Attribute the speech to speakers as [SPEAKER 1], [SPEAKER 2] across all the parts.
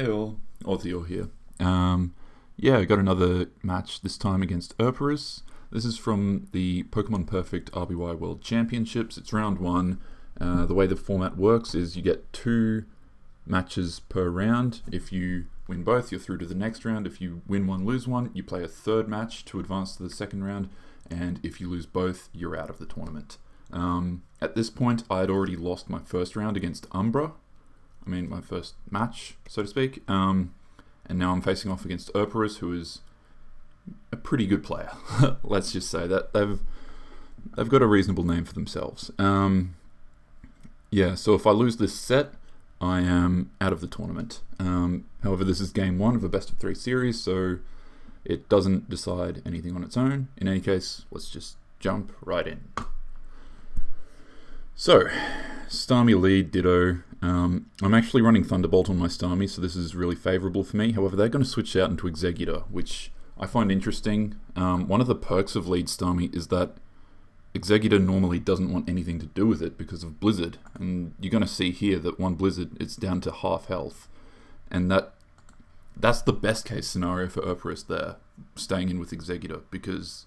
[SPEAKER 1] Hey all, Authio here. Yeah, I got another match, this time against ErPeris. This is from the Pokemon Perfect RBY World Championships. It's round one. The way the format works is you get 2 matches per round. If you win both, you're through to the next round. If you win one, lose one, you play a third match to advance to the second round. And if you lose both, you're out of the tournament. At this point, I had already lost my first round against Umbra. My first match, so to speak. And now I'm facing off against ErPeris, who is a pretty good player. Let's just say that they've got a reasonable name for themselves. Yeah, so if I lose this set, I am out of the tournament. However, this is game 1 of a best of 3 series, so it doesn't decide anything on its own. In any case, let's just jump right in. So, Starmie lead, Ditto. I'm actually running Thunderbolt on my Starmie, so this is really favourable for me. However, they're going to switch out into Exeggutor, which I find interesting. One of the perks of lead Starmie is that Exeggutor normally doesn't want anything to do with it because of Blizzard. And you're going to see here that one Blizzard, it's down to half health. And that's the best case scenario for ErPeris there, staying in with Exeggutor, because,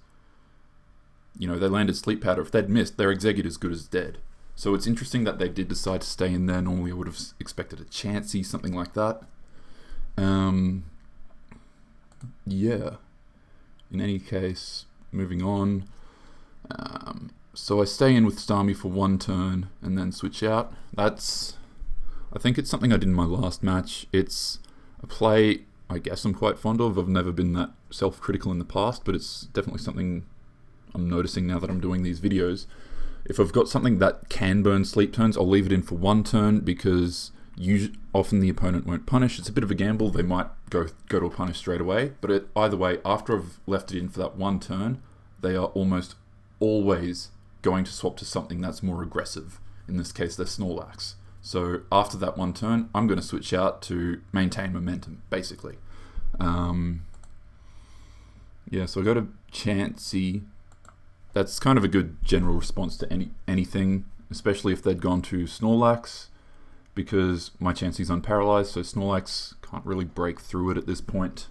[SPEAKER 1] you know, they landed Sleep Powder. If they'd missed, their Exeggutor's good as dead. So it's interesting that they did decide to stay in there. Normally I would have expected a Chansey, something like that. Yeah. In any case, moving on. So I stay in with Starmie for 1 turn and then switch out. I think it's something I did in my last match. It's a play I guess I'm quite fond of. I've never been that self-critical in the past, but it's definitely something I'm noticing now that I'm doing these videos. If I've got something that can burn sleep turns, I'll leave it in for 1 turn because often the opponent won't punish. It's a bit of a gamble. They might go to a punish straight away. But either way, after I've left it in for that 1 turn, they are almost always going to swap to something that's more aggressive. In this case, they're Snorlax. So after that 1 turn, I'm going to switch out to maintain momentum, basically. Yeah, so I go to Chansey. That's kind of a good general response to anything, especially if they'd gone to Snorlax, because my Chansey's unparalyzed, so Snorlax can't really break through it at this point.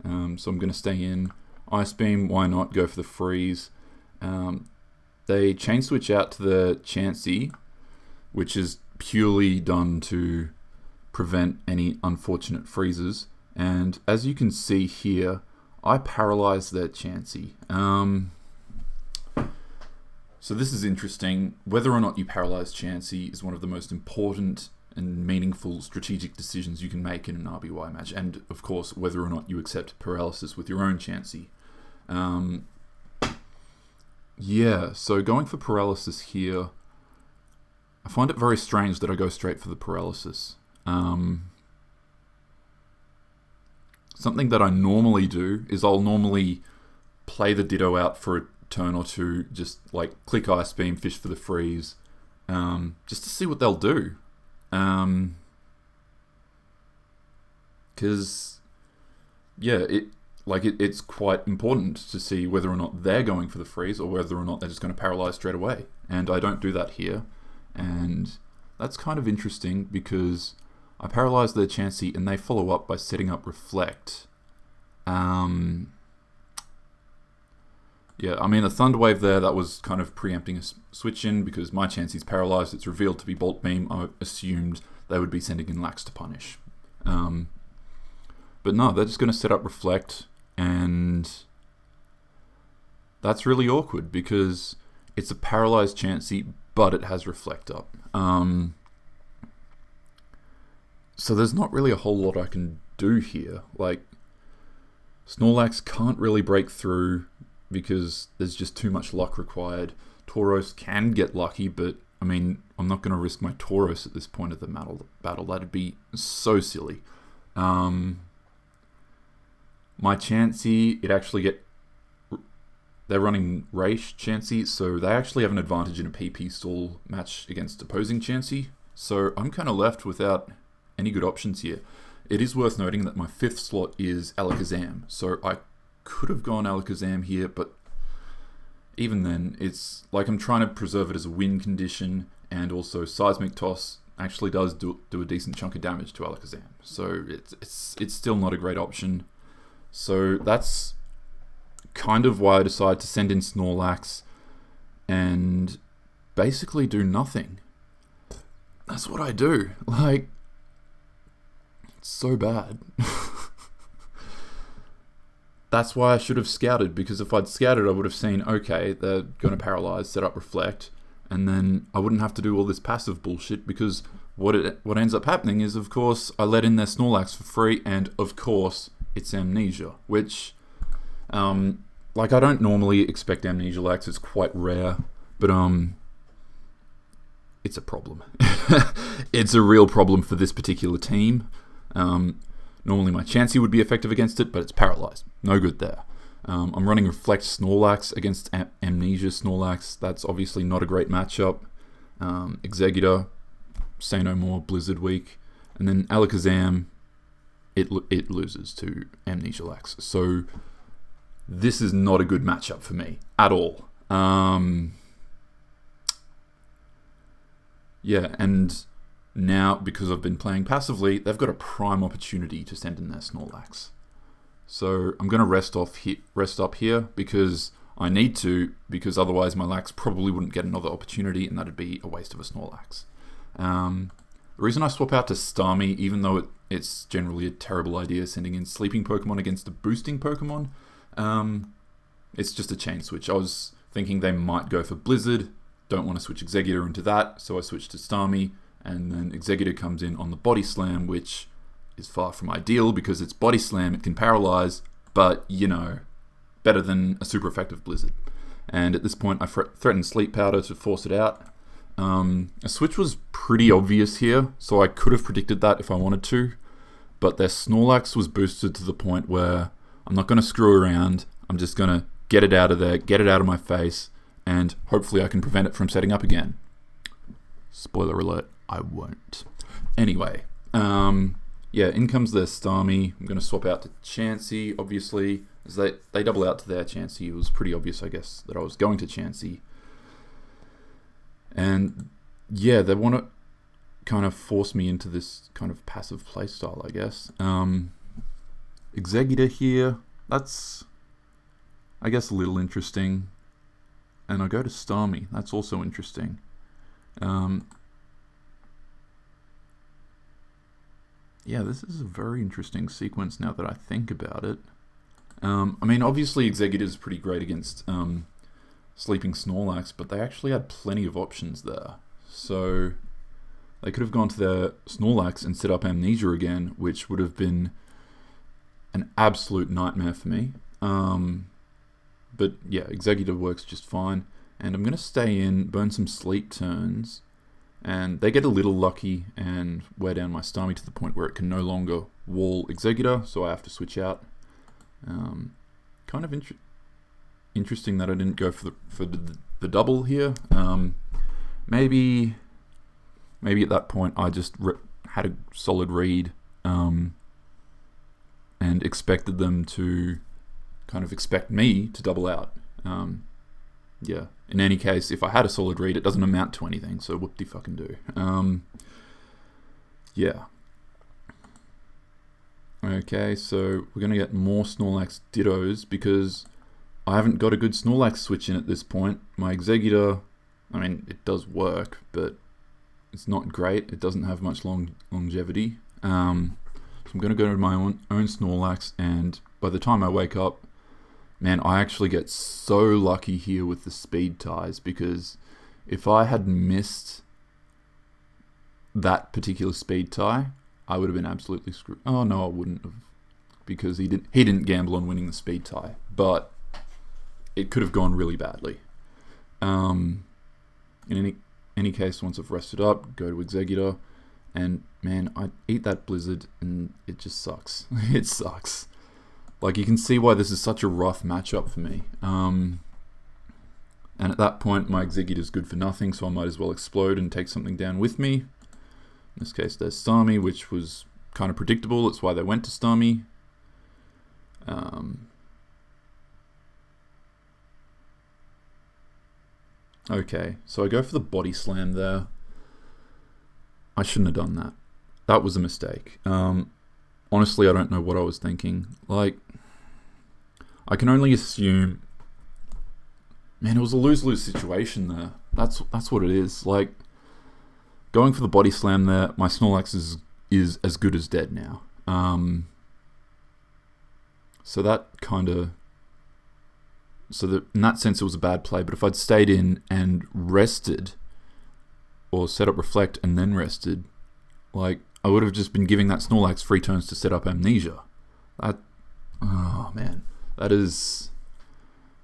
[SPEAKER 1] So I'm going to stay in. Ice Beam, why not? Go for the freeze. They chain switch out to the Chansey, which is purely done to prevent any unfortunate freezes. And as you can see here, I paralyzed their Chansey. So this is interesting. Whether or not you paralyze Chansey is one of the most important and meaningful strategic decisions you can make in an RBY match. And of course, whether or not you accept paralysis with your own Chansey. Yeah, so going for paralysis here, I find it very strange that I go straight for the paralysis. Something that I normally do is I'll normally play the Ditto out for a turn or 2, just like click Ice Beam, fish for the freeze, just to see what they'll do. Because, yeah, it's quite important to see whether or not they're going for the freeze or whether or not they're just going to paralyze straight away. And I don't do that here. And that's kind of interesting because I paralyze their Chansey and they follow up by setting up Reflect. Yeah, a Thunder Wave there, that was kind of preempting a switch in because my Chansey's paralyzed. It's revealed to be Bolt Beam. I assumed they would be sending in Lax to punish. But no, they're just going to set up Reflect, and that's really awkward because it's a paralyzed Chansey, but it has Reflect up. So there's not really a whole lot I can do here. Like, Snorlax can't really break through because there's just too much luck required. Tauros can get lucky, but I'm not going to risk my Tauros at this point of the battle. That'd be so silly. My Chansey, they're running Raish Chansey, so they actually have an advantage in a PP stall match against opposing Chansey. So I'm kind of left without any good options here. It is worth noting that my 5th slot is Alakazam, so I could have gone Alakazam here, but even then, it's like I'm trying to preserve it as a win condition, and also Seismic Toss actually does do a decent chunk of damage to Alakazam. So it's still not a great option. So that's kind of why I decided to send in Snorlax and basically do nothing. That's what I do. Like, it's so bad. That's why I should have scouted, because if I'd scouted, I would have seen, okay, they're going to paralyze, set up Reflect, and then I wouldn't have to do all this passive bullshit, because what ends up happening is, of course, I let in their Snorlax for free, and of course, it's Amnesia, which, like, I don't normally expect Amnesia Lax, it's quite rare, but, it's a problem. It's a real problem for this particular team. Normally my Chansey would be effective against it, but it's paralyzed. No good there. I'm running Reflect Snorlax against Amnesia Snorlax. That's obviously not a great matchup. Exeggutor, say no more, Blizzard Week. And then Alakazam, it loses to Amnesia Lax. So this is not a good matchup for me at all. Yeah, and now, because I've been playing passively, they've got a prime opportunity to send in their Snorlax. So I'm going to rest up here because I need to, because otherwise my Lax probably wouldn't get another opportunity, and that'd be a waste of a Snorlax. The reason I swap out to Starmie, even though it's generally a terrible idea sending in sleeping Pokemon against a boosting Pokemon, it's just a chain switch. I was thinking they might go for Blizzard, don't want to switch Exeggutor into that, so I switched to Starmie, and then Exeggutor comes in on the Body Slam, which is far from ideal because it's Body Slam, it can paralyze, but, you know, better than a super effective Blizzard. And at this point, I threatened Sleep Powder to force it out. A switch was pretty obvious here, so I could have predicted that if I wanted to, but their Snorlax was boosted to the point where I'm not going to screw around, I'm just going to get it out of there, get it out of my face, and hopefully I can prevent it from setting up again. Spoiler alert, I won't. Anyway, yeah, in comes their Starmie. I'm going to swap out to Chansey, obviously, as they double out to their Chansey. It was pretty obvious, I guess, that I was going to Chansey. And yeah, they want to kind of force me into this kind of passive playstyle, I guess. Exeggutor here, that's, I guess, a little interesting. And I go to Starmie, that's also interesting. Yeah, this is a very interesting sequence now that I think about it. I mean, obviously Exeggutor is pretty great against Sleeping Snorlax, but they actually had plenty of options there. So they could have gone to their Snorlax and set up Amnesia again, which would have been an absolute nightmare for me. But yeah, Exeggutor works just fine. And I'm going to stay in, burn some sleep turns, and they get a little lucky and wear down my Starmie to the point where it can no longer wall Exeggutor, so I have to switch out. Kind of interesting that I didn't go for the double here. Maybe at that point I just had a solid read and expected them to kind of expect me to double out. Yeah, in any case, if I had a solid read, it doesn't amount to anything, so whoop-de-fucking-do. Yeah. Okay, so we're going to get more Snorlax Dittos, because I haven't got a good Snorlax switch in at this point. My Exeggutor, I mean, it does work, but it's not great. It doesn't have much longevity. So I'm going to go to my own Snorlax, and by the time I wake up, man, I actually get so lucky here with the speed ties, because if I had missed that particular speed tie, I would have been absolutely screwed. Oh no, I wouldn't have, because he didn't gamble on winning the speed tie, but it could have gone really badly. In any case, once I've rested up, go to Exeggutor, and man, I eat that Blizzard, and it just sucks. It sucks. Like, you can see why this is such a rough matchup for me. And at that point, my Exeggutor is good for nothing, so I might as well explode and take something down with me. In this case, there's Starmie, which was kind of predictable. That's why they went to Starmie. Okay, so I go for the Body Slam there. I shouldn't have done that. That was a mistake. Honestly, I don't know what I was thinking. Like, I can only assume... Man, it was a lose-lose situation there. That's what it is. Like, going for the body slam there, my Snorlax is as good as dead now. So that kind of... So that in that sense, it was a bad play. But if I'd stayed in and rested, or set up Reflect and then rested, like, I would have just been giving that Snorlax 3 turns to set up Amnesia. Oh man, that is...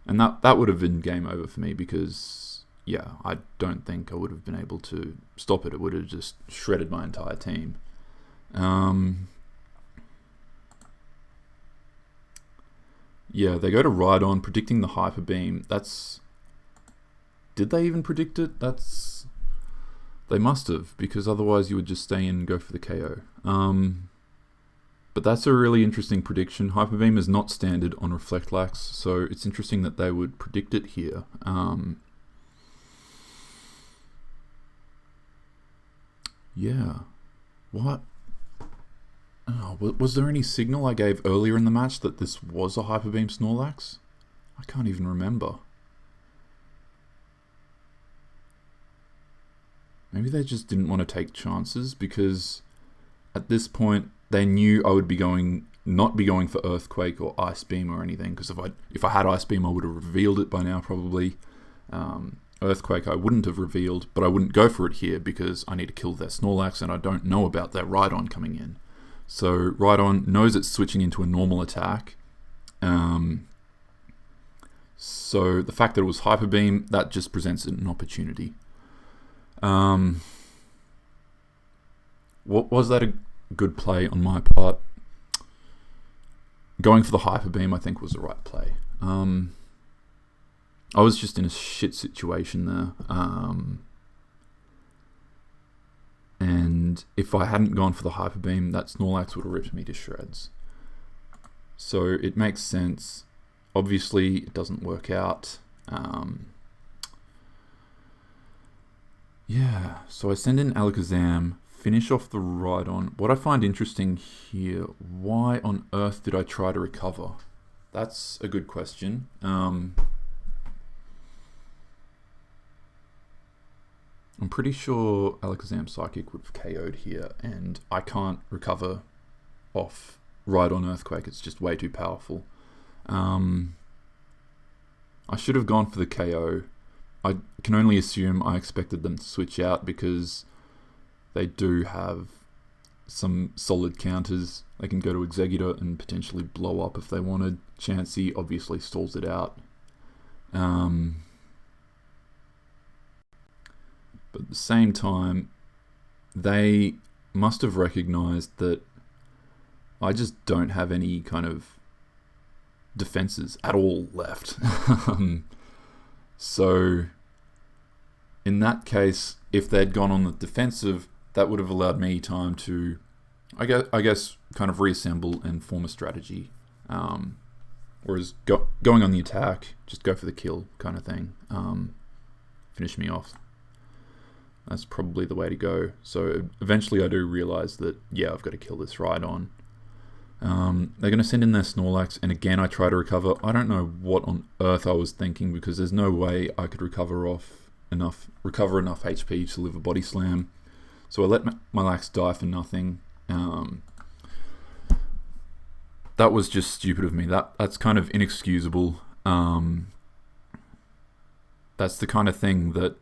[SPEAKER 1] And that would have been game over for me because, yeah, I don't think I would have been able to stop it. It would have just shredded my entire team. Yeah, they go to Rhydon, predicting the Hyper Beam. That's... Did they even predict it? That's... They must have, because otherwise you would just stay in and go for the KO. But that's a really interesting prediction. Hyper Beam is not standard on Reflectlax, so it's interesting that they would predict it here. Yeah. What? Oh, was there any signal I gave earlier in the match that this was a Hyper Beam Snorlax? I can't even remember. Maybe they just didn't want to take chances because at this point they knew I would be not be going for Earthquake or Ice Beam or anything, because if I had Ice Beam I would have revealed it by now probably. Earthquake I wouldn't have revealed, but I wouldn't go for it here because I need to kill their Snorlax and I don't know about their Rhydon coming in. So Rhydon knows it's switching into a normal attack. So the fact that it was Hyper Beam, that just presents an opportunity. Was that a good play on my part? Going for the Hyper Beam I think was the right play. I was just in a shit situation there. And if I hadn't gone for the Hyper Beam, that Snorlax would have ripped me to shreds. So it makes sense. Obviously, it doesn't work out. Yeah, so I send in Alakazam, finish off the Rhydon. What I find interesting here, why on earth did I try to recover? That's a good question. I'm pretty sure Alakazam Psychic would have KO'd here, and I can't recover off Rhydon Earthquake. It's just way too powerful. I should have gone for the KO. I can only assume I expected them to switch out because they do have some solid counters. They can go to Exeggutor and potentially blow up if they wanted. Chansey obviously stalls it out. But at the same time, they must have recognized that I just don't have any kind of defenses at all left. So in that case, if they'd gone on the defensive, that would have allowed me time to, I guess kind of reassemble and form a strategy. Whereas going on the attack, just go for the kill kind of thing. Finish me off. That's probably the way to go. So eventually I do realize that, yeah, I've got to kill this Rhydon. They're going to send in their Snorlax, and again I try to recover. I don't know what on earth I was thinking, because there's no way I could recover enough HP to live a Body Slam. So I let my Lax die for nothing. That was just stupid of me. That's kind of inexcusable. That's the kind of thing that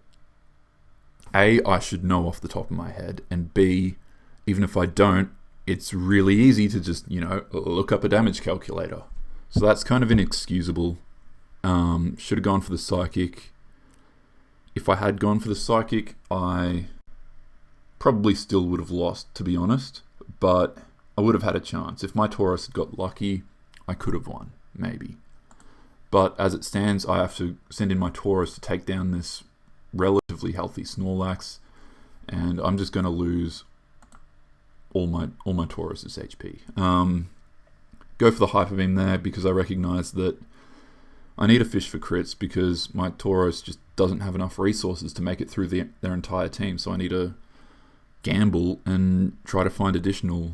[SPEAKER 1] A, I should know off the top of my head, and B, even if I don't, it's really easy to just, look up a damage calculator. So that's kind of inexcusable. Should have gone for the Psychic. If I had gone for the Psychic, I probably still would have lost, to be honest. But I would have had a chance. If my Tauros had got lucky, I could have won, maybe. But as it stands, I have to send in my Tauros to take down this relatively healthy Snorlax, and I'm just going to lose all my Taurus's HP. Go for the Hyper Beam there because I recognize that I need a fish for crits because my Tauros just doesn't have enough resources to make it through their entire team. So I need to gamble and try to find additional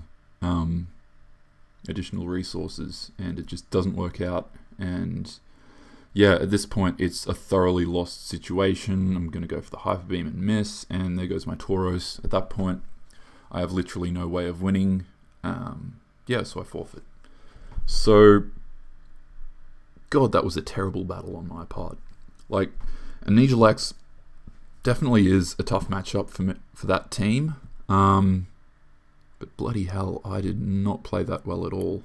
[SPEAKER 1] resources, and it just doesn't work out. And yeah, at this point it's a thoroughly lost situation. I'm going to go for the hyper beam and miss, and there goes my Tauros. At that point I have literally no way of winning. So I forfeit. So God, that was a terrible battle on my part. Like, Amnesia Lax definitely is a tough matchup for that team. But bloody hell, I did not play that well at all.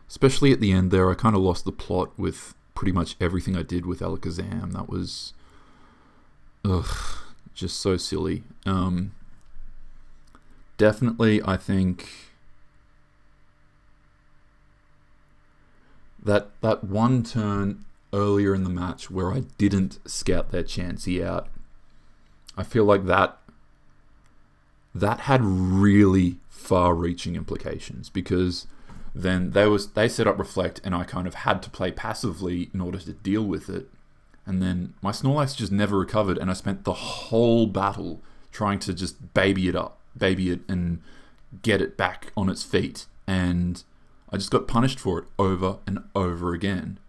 [SPEAKER 1] Especially at the end there, I kind of lost the plot with pretty much everything I did with Alakazam. That was just so silly. Definitely, I think that one turn earlier in the match where I didn't scout their Chansey out, I feel like that had really far-reaching implications, because then they set up Reflect and I kind of had to play passively in order to deal with it, and then my Snorlax just never recovered, and I spent the whole battle trying to just baby it and get it back on its feet, and I just got punished for it over and over again.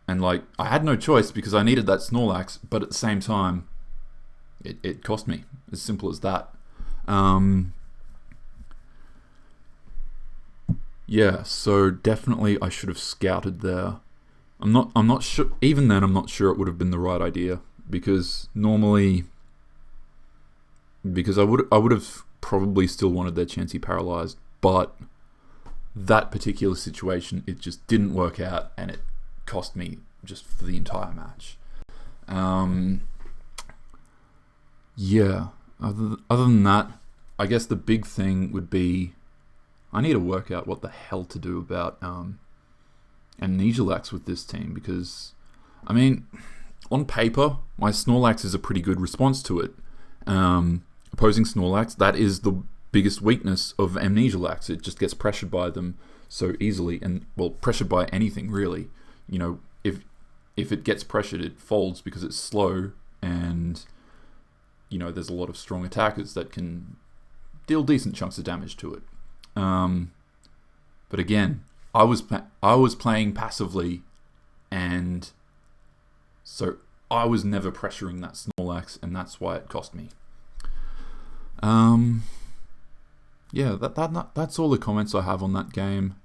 [SPEAKER 1] And like, I had no choice because I needed that Snorlax, but at the same time, it cost me. As simple as that. Yeah, so definitely I should have scouted there. I'm not sure. Even then, I'm not sure it would have been the right idea, because normally, I would have probably still wanted their Chansey paralyzed, but that particular situation, it just didn't work out, and it cost me just for the entire match. Yeah, other than that, I guess the big thing would be I need to work out what the hell to do about Amnesia Lax with this team, because, I mean, on paper, my Snorlax is a pretty good response to it. Opposing Snorlax, that is the biggest weakness of Amnesia Lax. It just gets pressured by them so easily, and, well, pressured by anything, really. You know, if it gets pressured, it folds because it's slow, and, you know, there's a lot of strong attackers that can deal decent chunks of damage to it. But again, I was playing passively, and so I was never pressuring that Snorlax, and that's why it cost me. Yeah, that's all the comments I have on that game.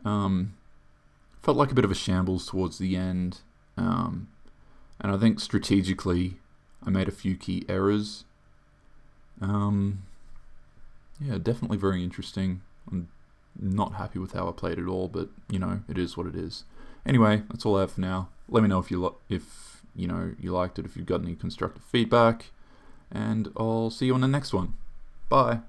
[SPEAKER 1] Felt like a bit of a shambles towards the end, and I think strategically I made a few key errors. Yeah, definitely very interesting. I'm not happy with how I played it all, but, you know, it is what it is. Anyway, that's all I have for now. Let me know if you liked it, if you've got any constructive feedback, and I'll see you on the next one. Bye.